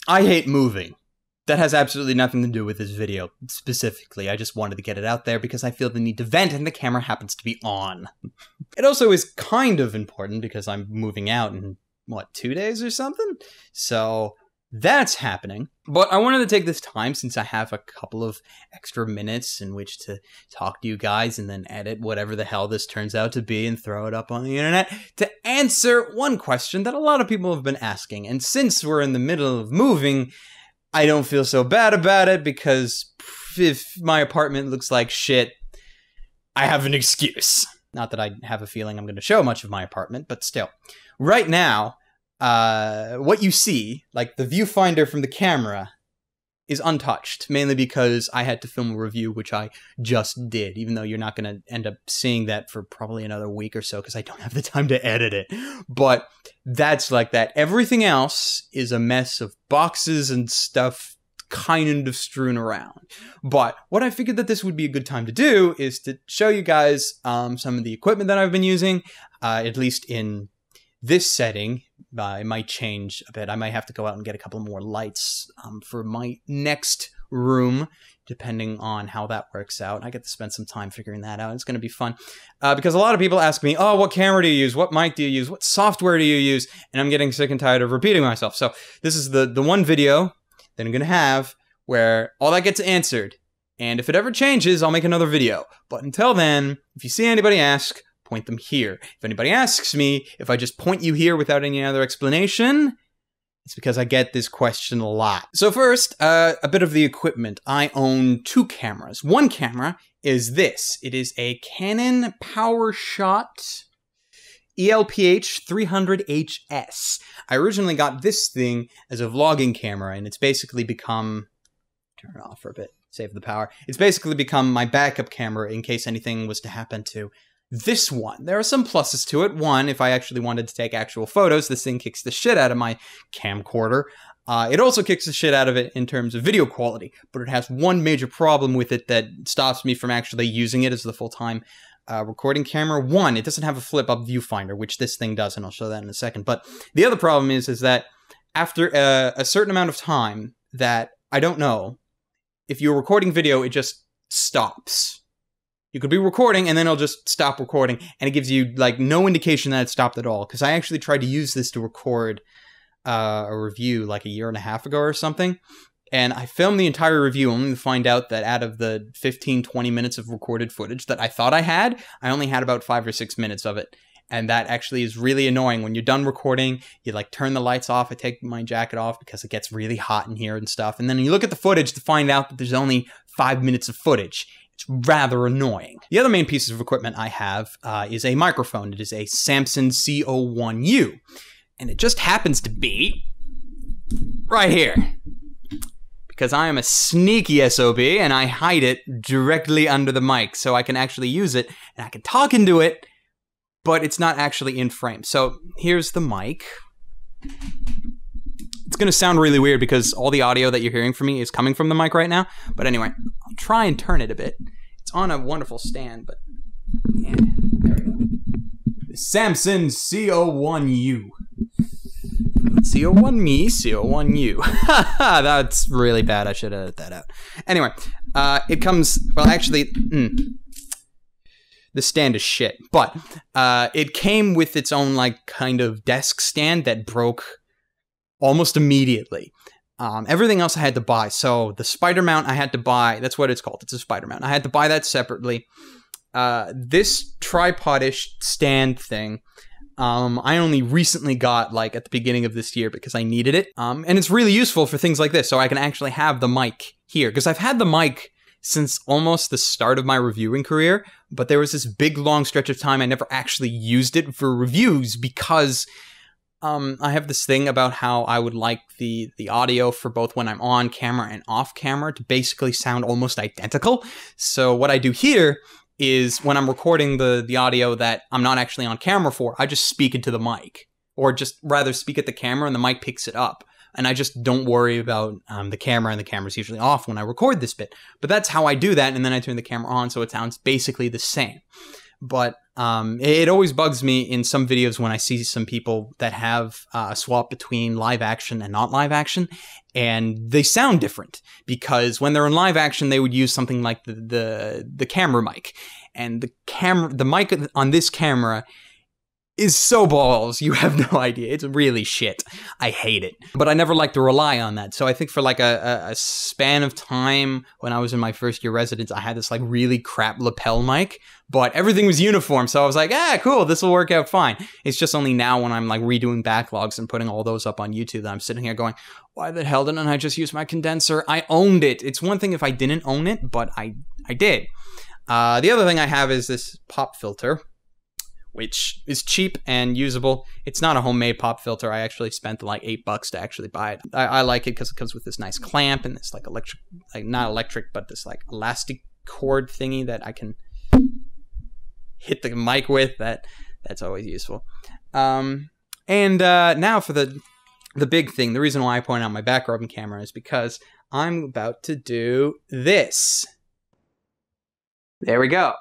I hate moving. That has absolutely nothing to do with this video, specifically. I just wanted to get it out there because I feel the need to vent and the camera happens to be on. It also is kind of important because I'm moving out in, what, 2 days or something? So that's happening. But I wanted to take this time, since I have a couple of extra minutes in which to talk to you guys and then edit whatever the hell this turns out to be and throw it up on the internet, to answer one question that a lot of people have been asking. And since we're in the middle of moving, I don't feel so bad about it, because if my apartment looks like shit, I have an excuse. Not that I have a feeling I'm going to show much of my apartment, but still. Right now, what you see, like the viewfinder from the camera, is untouched, mainly because I had to film a review, which I just did, even though you're not going to end up seeing that for probably another week or so, because I don't have the time to edit it. But that's like that. Everything else is a mess of boxes and stuff kind of strewn around. But what I figured that this would be a good time to do is to show you guys some of the equipment that I've been using, at least in this setting. It might change a bit. I might have to go out and get a couple more lights for my next room, depending on how that works out. I get to spend some time figuring that out. It's going to be fun. Because a lot of people ask me, oh, what camera do you use? What mic do you use? What software do you use? And I'm getting sick and tired of repeating myself. So this is the one video that I'm going to have where all that gets answered. And if it ever changes, I'll make another video. But until then, if you see anybody ask, point them here. If anybody asks me if I just point you here without any other explanation, it's because I get this question a lot. So first, a bit of the equipment. I own 2 cameras. One camera is this. It is a Canon PowerShot ELPH 300HS. I originally got this thing as a vlogging camera, and it's basically become... Turn it off for a bit. Save the power. It's basically become my backup camera in case anything was to happen to this one. There are some pluses to it. One, if I actually wanted to take actual photos, this thing kicks the shit out of my camcorder. It also kicks the shit out of it in terms of video quality, but it has one major problem with it that stops me from actually using it as the full-time recording camera. One, it doesn't have a flip-up viewfinder, which this thing does, and I'll show that in a second. But the other problem is that after a certain amount of time that I don't know, if you're recording video, it just stops. You could be recording, and then it'll just stop recording, and it gives you, like, no indication that it stopped at all. Because I actually tried to use this to record a review, like, 1.5 years ago or something, and I filmed the entire review only to find out that out of the 15-20 minutes of recorded footage that I thought I only had about 5 or 6 minutes of it. And that actually is really annoying. When you're done recording, you, like, turn the lights off. I take my jacket off because it gets really hot in here and stuff. And then you look at the footage to find out that there's only 5 minutes of footage. It's rather annoying. The other main piece of equipment I have is a microphone. It is a Samson CO1U. And it just happens to be right here. Because I am a sneaky SOB and I hide it directly under the mic so I can actually use it and I can talk into it, but it's not actually in frame. So here's the mic. It's going to sound really weird because all the audio that you're hearing from me is coming from the mic right now. But anyway, I'll try and turn it a bit. It's on a wonderful stand, but yeah, there we go. The Samson CO1U. CO1 me, CO1 you. That's really bad. I should edit that out. Anyway, it comes, well, actually, the stand is shit, but it came with its own, like, kind of desk stand that broke almost immediately. Everything else I had to buy. So the spider mount I had to buy, that's what it's called. It's a spider mount. I had to buy that separately. This tripod-ish stand thing, I only recently got, like, at the beginning of this year because I needed it. And it's really useful for things like this, so I can actually have the mic here. Because I've had the mic since almost the start of my reviewing career, but there was this big, long stretch of time I never actually used it for reviews because I have this thing about how I would like the audio for both when I'm on camera and off camera to basically sound almost identical. So what I do here is when I'm recording the audio that I'm not actually on camera for, I just speak into the mic, or just rather speak at the camera and the mic picks it up. And I just don't worry about the camera, and the camera's usually off when I record this bit. But that's how I do that, and then I turn the camera on so it sounds basically the same. but it always bugs me in some videos when I see some people that have a swap between live action and not live action, and they sound different because when they're in live action, they would use something like the camera mic, and the mic on this camera is so balls, you have no idea. It's really shit. I hate it. But I never like to rely on that. So I think for like a span of time when I was in my first year residence, I had this like really crap lapel mic, but everything was uniform. So I was like, ah, cool, this will work out fine. It's just only now when I'm like redoing backlogs and putting all those up on YouTube that I'm sitting here going, why the hell didn't I just use my condenser? I owned it. It's one thing if I didn't own it, but I did. The other thing I have is this pop filter, which is cheap and usable. It's not a homemade pop filter. I actually spent like $8 to actually buy it. I like it because it comes with this nice clamp and this like electric, like not electric, but this like elastic cord thingy that I can hit the mic with. That's always useful. Now for the big thing, the reason why I point out my back rubbing camera is because I'm about to do this. There we go.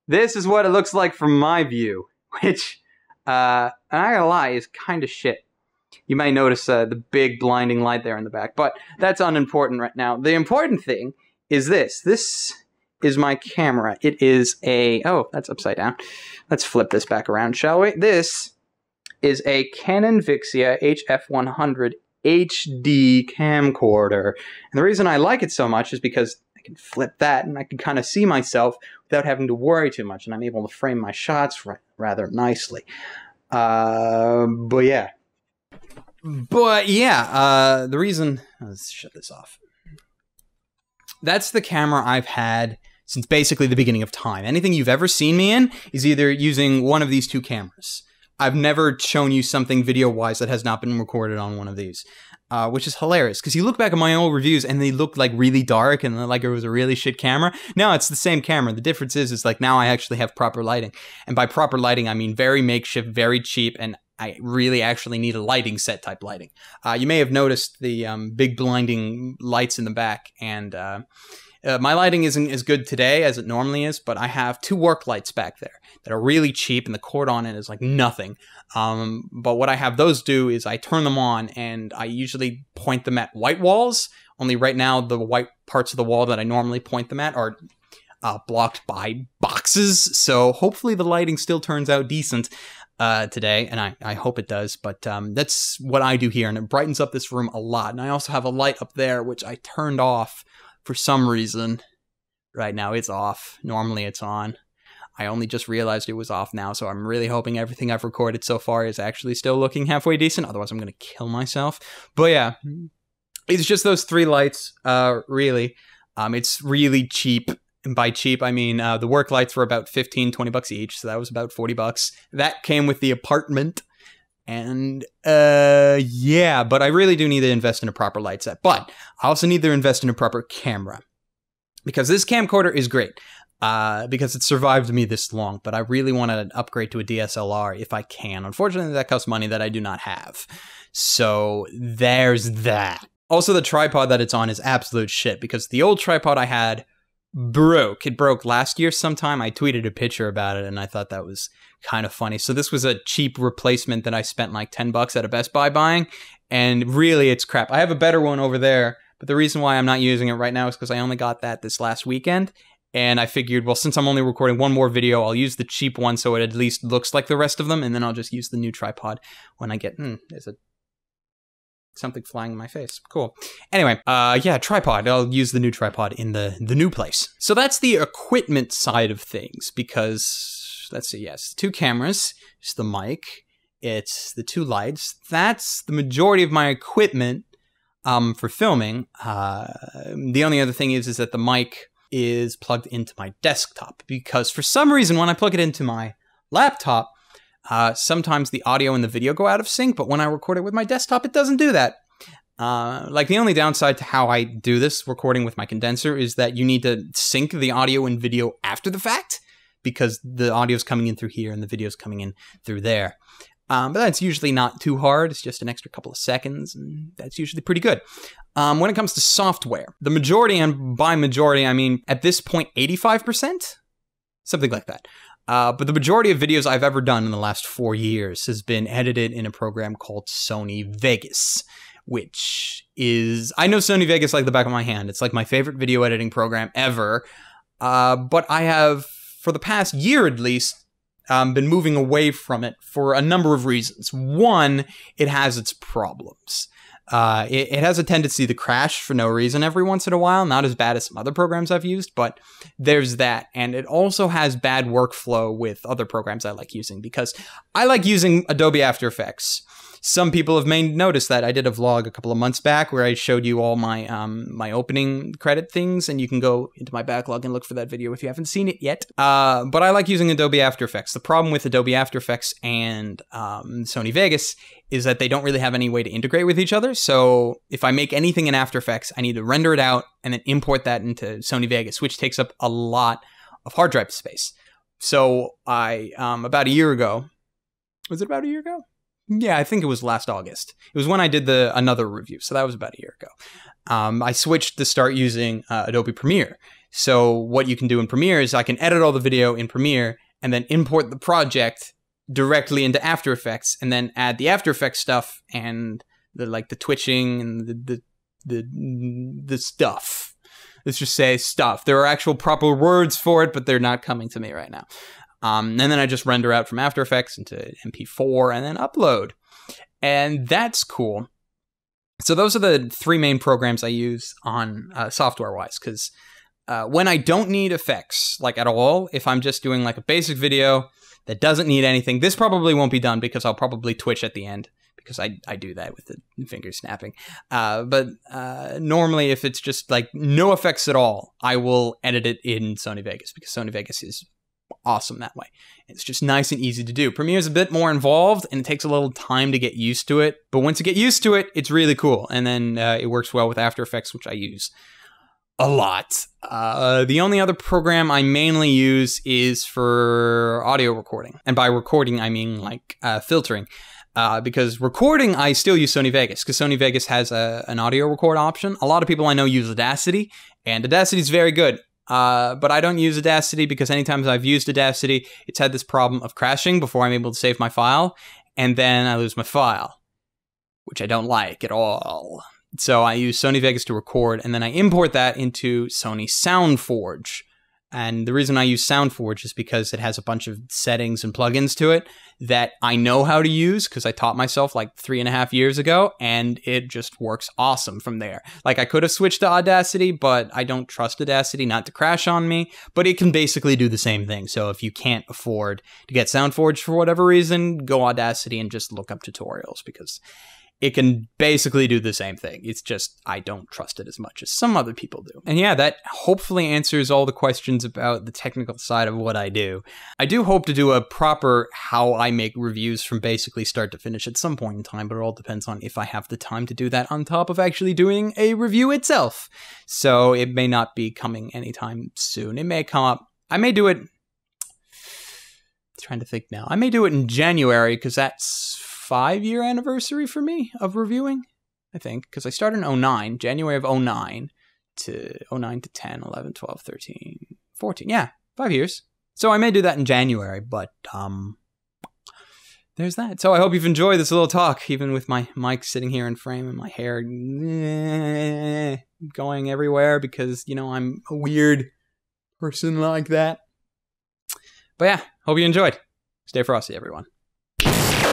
This is what it looks like from my view, which, I'm not gonna lie, is kind of shit. You may notice the big blinding light there in the back, but that's unimportant right now. The important thing is this. This is my camera. It is a... Oh, that's upside down. Let's flip this back around, shall we? This is a Canon Vixia HF100 HD camcorder. And the reason I like it so much is because I can flip that and I can kind of see myself without having to worry too much, and I'm able to frame my shots rather nicely. But yeah, the reason... Let's shut this off. That's the camera I've had since basically the beginning of time. Anything you've ever seen me in is either using one of these two cameras. I've never shown you something video-wise that has not been recorded on one of these. Which is hilarious, because you look back at my old reviews and they look like really dark and like it was a really shit camera. Now it's the same camera. The difference is like now I actually have proper lighting. And by proper lighting, I mean very makeshift, very cheap, and I really actually need a lighting set type lighting. You may have noticed the big blinding lights in the back, and my lighting isn't as good today as it normally is, but I have two work lights back there that are really cheap, and the cord on it is like nothing. But what I have those do is I turn them on, and I usually point them at white walls, only right now the white parts of the wall that I normally point them at are blocked by boxes, so hopefully the lighting still turns out decent today, and I hope it does, but that's what I do here, and it brightens up this room a lot. And I also have a light up there, which I turned off for some reason. Right now it's off. Normally it's on. I only just realized it was off now, so I'm really hoping everything I've recorded so far is actually still looking halfway decent. Otherwise, I'm going to kill myself. But yeah, it's just those three lights, really. It's really cheap. And by cheap, I mean the work lights were about $15-20 each, so that was about $40. That came with the apartment. And, yeah, but I really do need to invest in a proper light set. But I also need to invest in a proper camera. Because this camcorder is great. Because it survived me this long, but I really want to upgrade to a DSLR if I can. Unfortunately, that costs money that I do not have. So there's that. Also, the tripod that it's on is absolute shit, because the old tripod I had broke. It broke last year sometime. I tweeted a picture about it, and I thought that was kind of funny. So this was a cheap replacement that I spent like $10 at a Best Buy buying, and really it's crap. I have a better one over there, but the reason why I'm not using it right now is because I only got that this last weekend. And I figured, well, since I'm only recording one more video, I'll use the cheap one so it at least looks like the rest of them, and then I'll just use the new tripod when I get... there's something flying in my face. Cool. Anyway, yeah, tripod. I'll use the new tripod in the new place. So that's the equipment side of things, because, let's see, yes, 2 cameras, it's the mic, it's the 2 lights. That's the majority of my equipment for filming. The only other thing is that the mic is plugged into my desktop, because for some reason when I plug it into my laptop, sometimes the audio and the video go out of sync, but when I record it with my desktop, it doesn't do that. Like the only downside to how I do this recording with my condenser is that you need to sync the audio and video after the fact, because the audio is coming in through here and the video is coming in through there. But that's usually not too hard. It's just an extra couple of seconds, and that's usually pretty good. When it comes to software, the majority, and by majority, I mean, at this point, 85%? Something like that, But the majority of videos I've ever done in the last 4 years has been edited in a program called Sony Vegas, which is, I know Sony Vegas like the back of my hand. It's like my favorite video editing program ever. But I have, for the past year at least, been moving away from it for a number of reasons. One, it has its problems. It has a tendency to crash for no reason every once in a while. Not as bad as some other programs I've used, but there's that. And it also has bad workflow with other programs I like using, because I like using Adobe After Effects. Some people have may noticed that I did a vlog a couple of months back where I showed you all my my opening credit things, and you can go into my backlog and look for that video if you haven't seen it yet. But I like using Adobe After Effects. The problem with Adobe After Effects and Sony Vegas is that they don't really have any way to integrate with each other. So if I make anything in After Effects, I need to render it out and then import that into Sony Vegas, which takes up a lot of hard drive space. So I, about a year ago, was it about a year ago? Yeah, I think it was last August. It was when I did another review, so that was about a year ago. I switched to start using Adobe Premiere. So what you can do in Premiere is I can edit all the video in Premiere and then import the project directly into After Effects, and then add the After Effects stuff and the twitching and the stuff. Let's just say stuff. There are actual proper words for it, but they're not coming to me right now. And then I just render out from After Effects into MP4 and then upload. And that's cool. So those are the 3 main programs I use on software-wise, because when I don't need effects, like at all, if I'm just doing like a basic video that doesn't need anything, this probably won't be done because I'll probably twitch at the end, because I do that with the finger snapping. But normally if it's just like no effects at all, I will edit it in Sony Vegas, because Sony Vegas is awesome that way. It's just nice and easy to do. Premiere is a bit more involved and it takes a little time to get used to it, but once you get used to it, it's really cool. And then it works well with After Effects, which I use a lot. The only other program I mainly use is for audio recording. And by recording, I mean like filtering. Because recording, I still use Sony Vegas, because Sony Vegas has an audio record option. A lot of people I know use Audacity, and Audacity is very good. But I don't use Audacity because anytime I've used Audacity, it's had this problem of crashing before I'm able to save my file, and then I lose my file, which I don't like at all. So I use Sony Vegas to record, and then I import that into Sony SoundForge. And the reason I use SoundForge is because it has a bunch of settings and plugins to it that I know how to use because I taught myself like 3.5 years ago, and it just works awesome from there. Like I could have switched to Audacity, but I don't trust Audacity not to crash on me, but it can basically do the same thing. So if you can't afford to get SoundForge for whatever reason, go Audacity and just look up tutorials, because it can basically do the same thing. It's just, I don't trust it as much as some other people do. And yeah, that hopefully answers all the questions about the technical side of what I do. I do hope to do a proper how I make reviews from basically start to finish at some point in time, but it all depends on if I have the time to do that on top of actually doing a review itself. So it may not be coming anytime soon. It may come up. I may do it, trying to think now. I may do it in January, because that's 5-year anniversary for me of reviewing, I think, because I started in 09, January of 09 to 09 to 10, 11, 12, 13, 14. Yeah, 5 years. So I may do that in January, but there's that. So I hope you've enjoyed this little talk, even with my mic sitting here in frame and my hair going everywhere because, you know, I'm a weird person like that. But yeah, hope you enjoyed. Stay frosty, everyone.